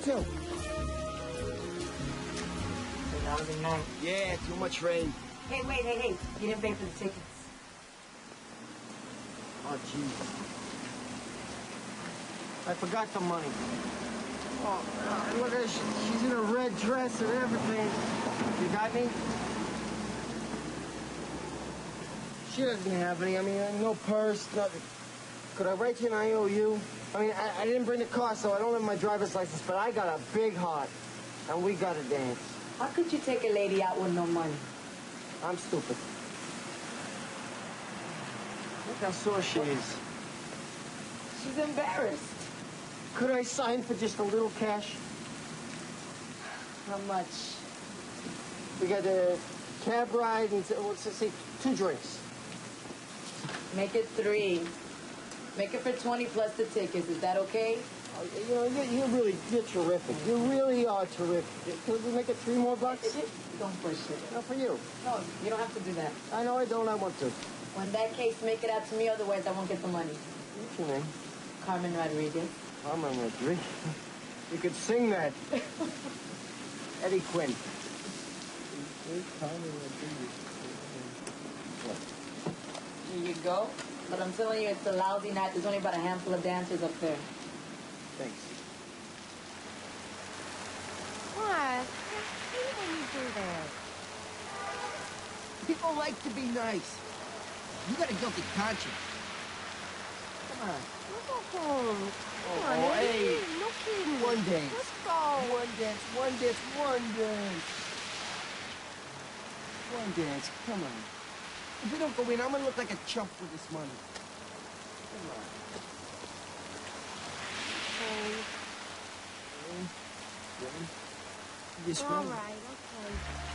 too. It's a lousy night. Yeah, too much rain. Hey, wait, hey. You didn't pay for the tickets. Oh, jeez. I forgot the money. Oh, look at her. She's in a red dress and everything. You got me? She doesn't have any. I mean, no purse, nothing. Could I write you an IOU? I mean, I didn't bring the car, so I don't have my driver's license, but I got a big heart, and we gotta dance. How could you take a lady out with no money? I'm stupid. Look how sore she is. She's embarrassed. Could I sign for just a little cash? How much? We got a cab ride and, let's say, 2 drinks. Make it 3. Make it for 20 plus the tickets. Is that okay? You know, you're terrific. You really are terrific. Could we make it 3 more bucks? Don't push it. No, for you. No, you don't have to do that. I know I don't. I want to. Well, in that case, make it out to me. Otherwise, I won't get the money. What's your name? Carmen Rodriguez. Carmen Rodriguez. You could sing that. Eddie Quinn. Carmen Rodriguez. Here you go. But I'm telling you, it's a lousy night. There's only about a handful of dancers up there. Thanks. What? I hate when you do that. People like to be nice. You got a guilty conscience. Come on. Let's go home. Come on, Oh, Eddie. hey. No kidding. One dance. Let's go. One dance, one dance, one dance. One dance, come on. If we don't go in, I'm gonna look like a chump with this money. Come on. Okay. This All one. right, okay.